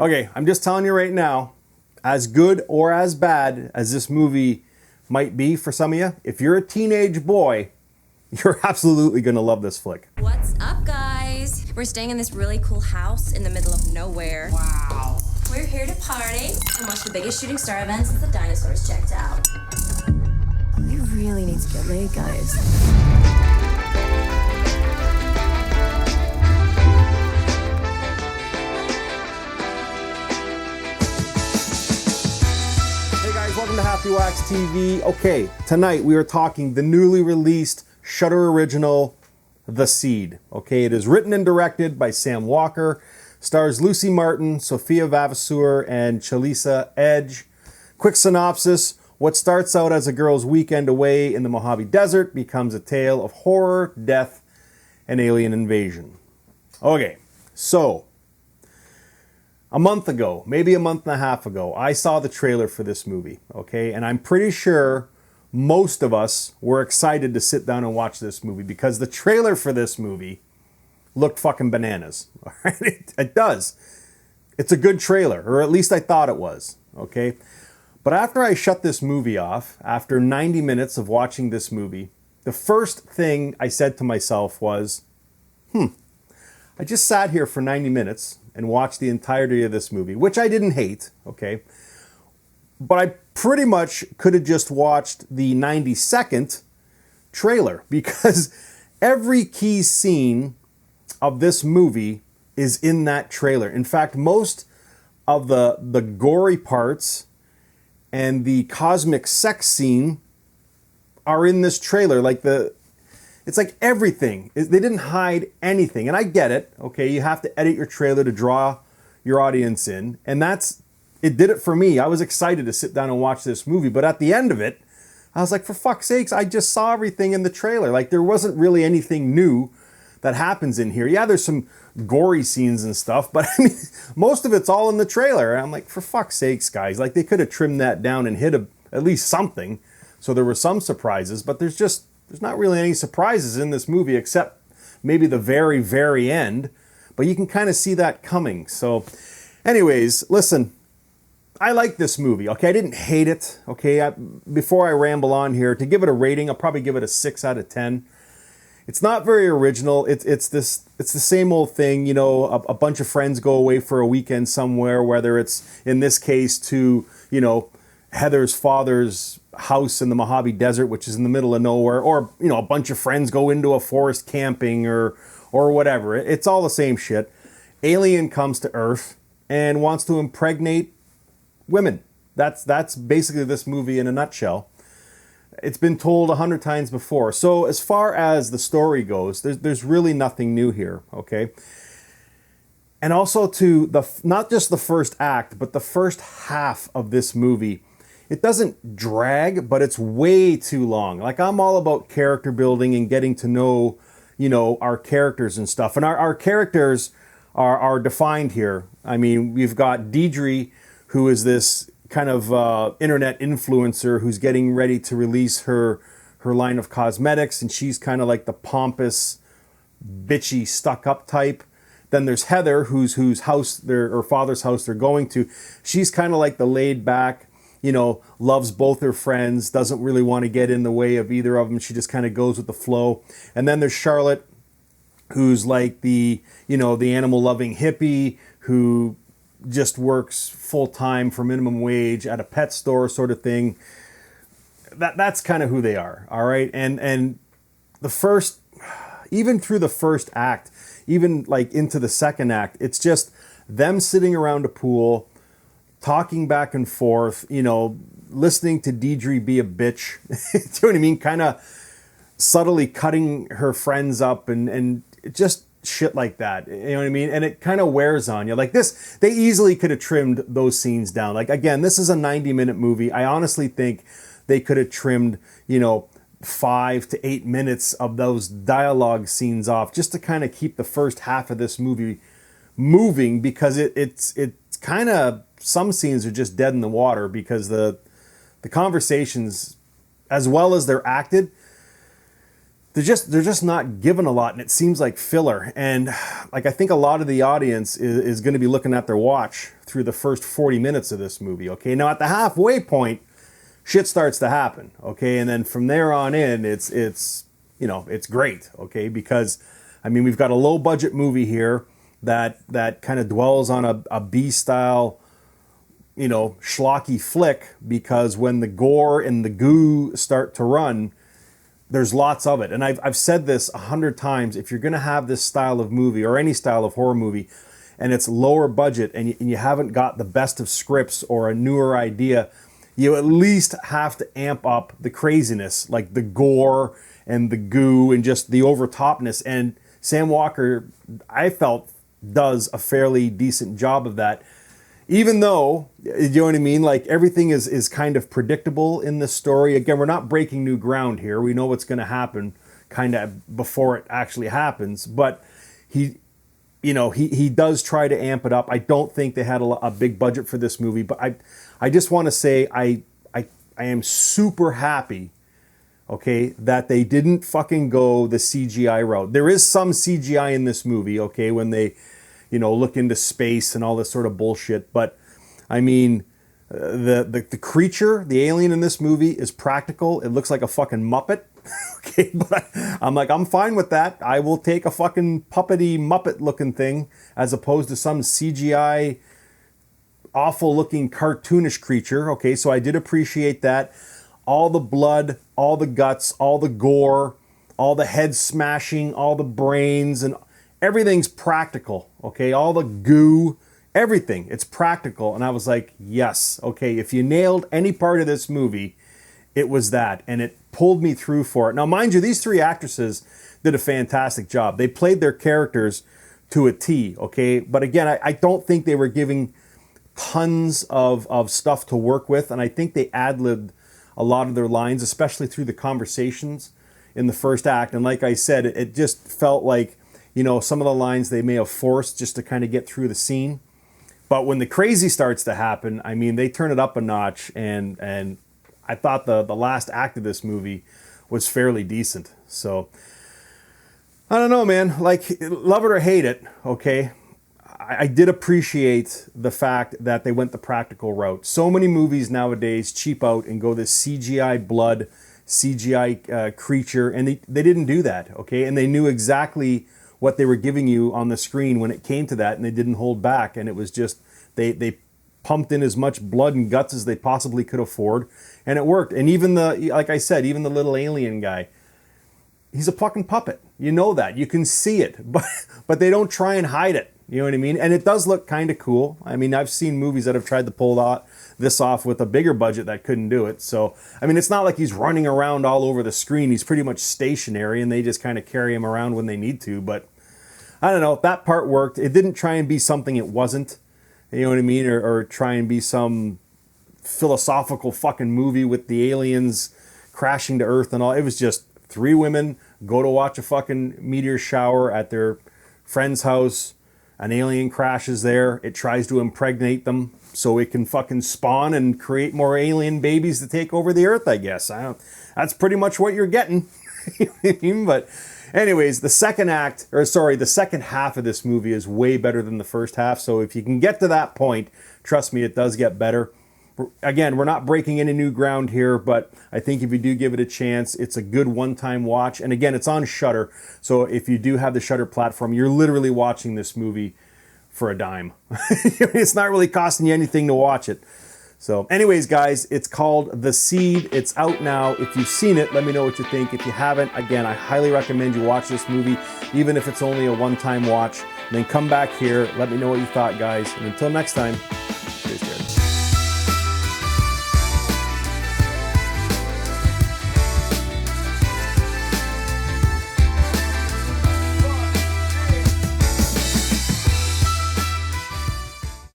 Okay, I'm just telling you right now, as good or as bad as this movie might be for some of you, if you're a teenage boy, you're absolutely going to love this flick. What's up, guys? We're staying in this really cool house in the middle of nowhere. Wow. We're here to party and watch the biggest shooting star event since the dinosaurs checked out. We really need to get laid, guys. Hey guys, welcome to Happywax TV. Okay, tonight we are talking the newly released Shudder original, The Seed. Okay, it is written and directed by Sam Walker, stars Lucy Martin, Sophia Vavasour, and Chalisa Edge. Quick synopsis: what starts out as a girl's weekend away in the Mojave Desert becomes a tale of horror, death, and alien invasion. Okay, so a month ago, maybe a month and a half ago, I saw the trailer for this movie, okay? And I'm pretty sure most of us were excited to sit down and watch this movie because the trailer for this movie looked fucking bananas, all right? It does. It's a good trailer, or at least I thought it was, okay? But after I shut this movie off, after 90 minutes of watching this movie, the first thing I said to myself was, I just sat here for 90 minutes and watched the entirety of this movie, which I didn't hate, okay? But I pretty much could have just watched the 90-second trailer because every key scene of this movie is in that trailer. In fact, most of the gory parts and the cosmic sex scene are in this trailer. It's like everything. They didn't hide anything. And I get it, okay? You have to edit your trailer to draw your audience in. And it did it for me. I was excited to sit down and watch this movie. But at the end of it, I was like, for fuck's sakes, I just saw everything in the trailer. Like, there wasn't really anything new that happens in here. Yeah, there's some gory scenes and stuff, but I mean, most of it's all in the trailer. And I'm like, for fuck's sakes, guys. Like, they could have trimmed that down and hit at least something. So there were some surprises, but there's not really any surprises in this movie except maybe the very, very end. But you can kind of see that coming. So anyways, listen, I like this movie, okay? I didn't hate it, okay? Before I ramble on here, to give it a rating, I'll probably give it a 6 out of 10. It's not very original. It's the same old thing, you know, a bunch of friends go away for a weekend somewhere, whether it's, in this case, to, you know, Heather's father's house in the Mojave Desert, which is in the middle of nowhere, or, you know, a bunch of friends go into a forest camping or whatever. It's all the same shit. Alien comes to Earth and wants to impregnate women. That's basically this movie in a nutshell. It's been told 100 times before. So as far as the story goes, there's really nothing new here, okay? And also not just the first act, but the first half of this movie. It doesn't drag, but it's way too long. Like, I'm all about character building and getting to know, you know, our characters and stuff. And our characters are defined here. I mean, we've got Deidre, who is this kind of internet influencer who's getting ready to release her line of cosmetics, and she's kind of like the pompous, bitchy, stuck-up type. Then there's Heather, whose house, her father's house they're going to. She's kind of like the laid-back, you know, loves both her friends, doesn't really want to get in the way of either of them. She just kind of goes with the flow. And then there's Charlotte, who's like the, you know, the animal-loving hippie who just works full-time for minimum wage at a pet store sort of thing. That's kind of who they are, all right? And even through the first act, even like into the second act, it's just them sitting around a pool, talking back and forth, you know, listening to Deidre be a bitch. Do you know what I mean? Kind of subtly cutting her friends up and just shit like that. You know what I mean? And it kind of wears on you. Like this, they easily could have trimmed those scenes down. Like, again, this is a 90-minute movie. I honestly think they could have trimmed, you know, 5 to 8 minutes of those dialogue scenes off just to kind of keep the first half of this movie moving, because it's kind of, some scenes are just dead in the water because the conversations, as well as they're acted, they're just not given a lot, and it seems like filler. And like I think a lot of the audience is going to be looking at their watch through the first 40 minutes of this movie. Okay, now at the halfway point, shit starts to happen. Okay, and then from there on in, it's you know, it's great. Okay, because I mean, we've got a low budget movie here that kind of dwells on a B style, you know, schlocky flick, because when the gore and the goo start to run, there's lots of it. And I've said this 100 times, if you're going to have this style of movie or any style of horror movie and it's lower budget and you haven't got the best of scripts or a newer idea, you at least have to amp up the craziness, like the gore and the goo and just the overtopness. And Sam Walker, I felt, does a fairly decent job of that. Even though, you know what I mean? Like everything is kind of predictable in this story. Again, we're not breaking new ground here. We know what's going to happen kind of before it actually happens. But he does try to amp it up. I don't think they had a big budget for this movie. But I just want to say I am super happy, okay, that they didn't fucking go the CGI route. There is some CGI in this movie, okay, when they, you know, look into space and all this sort of bullshit. But I mean, the creature, the alien in this movie is practical. It looks like a fucking Muppet. Okay, but I'm like, I'm fine with that. I will take a fucking puppety Muppet looking thing as opposed to some CGI awful looking cartoonish creature. Okay, so I did appreciate that. All the blood, all the guts, all the gore, all the head smashing, all the brains, and everything's practical, okay? All the goo, everything, it's practical. And I was like, yes, okay, if you nailed any part of this movie, it was that. And it pulled me through for it. Now, mind you, these three actresses did a fantastic job. They played their characters to a T, okay? But again, I don't think they were giving tons of stuff to work with. And I think they ad-libbed a lot of their lines, especially through the conversations in the first act. And like I said, it just felt like, you know, some of the lines they may have forced just to kind of get through the scene. But when the crazy starts to happen, I mean, they turn it up a notch. And I thought the last act of this movie was fairly decent. So, I don't know, man. Like, love it or hate it, okay? I did appreciate the fact that they went the practical route. So many movies nowadays cheap out and go this CGI blood, CGI creature, and they didn't do that, okay? And they knew exactly what they were giving you on the screen when it came to that, and they didn't hold back. And it was just, they pumped in as much blood and guts as they possibly could afford, and it worked. And even like I said, even the little alien guy, he's a fucking puppet. You know that. You can see it, but they don't try and hide it. You know what I mean? And it does look kind of cool. I mean, I've seen movies that have tried to pull this off with a bigger budget that couldn't do it. So, I mean, it's not like he's running around all over the screen. He's pretty much stationary, and they just kind of carry him around when they need to. But I don't know. That part worked. It didn't try and be something it wasn't. You know what I mean? Or try and be some philosophical fucking movie with the aliens crashing to Earth and all. It was just three women go to watch a fucking meteor shower at their friend's house. An alien crashes there. It tries to impregnate them so it can fucking spawn and create more alien babies to take over the Earth, I guess. That's pretty much what you're getting. But anyways, the second half of this movie is way better than the first half. So if you can get to that point, trust me, it does get better. Again, we're not breaking any new ground here, but I think if you do give it a chance, it's a good one-time watch. And again, it's on Shudder. So if you do have the Shudder platform, you're literally watching this movie for a dime. It's not really costing you anything to watch it. So anyways, guys, it's called The Seed. It's out now. If you've seen it, let me know what you think. If you haven't, again, I highly recommend you watch this movie, even if it's only a one-time watch. And then come back here. Let me know what you thought, guys. And until next time, stay scared.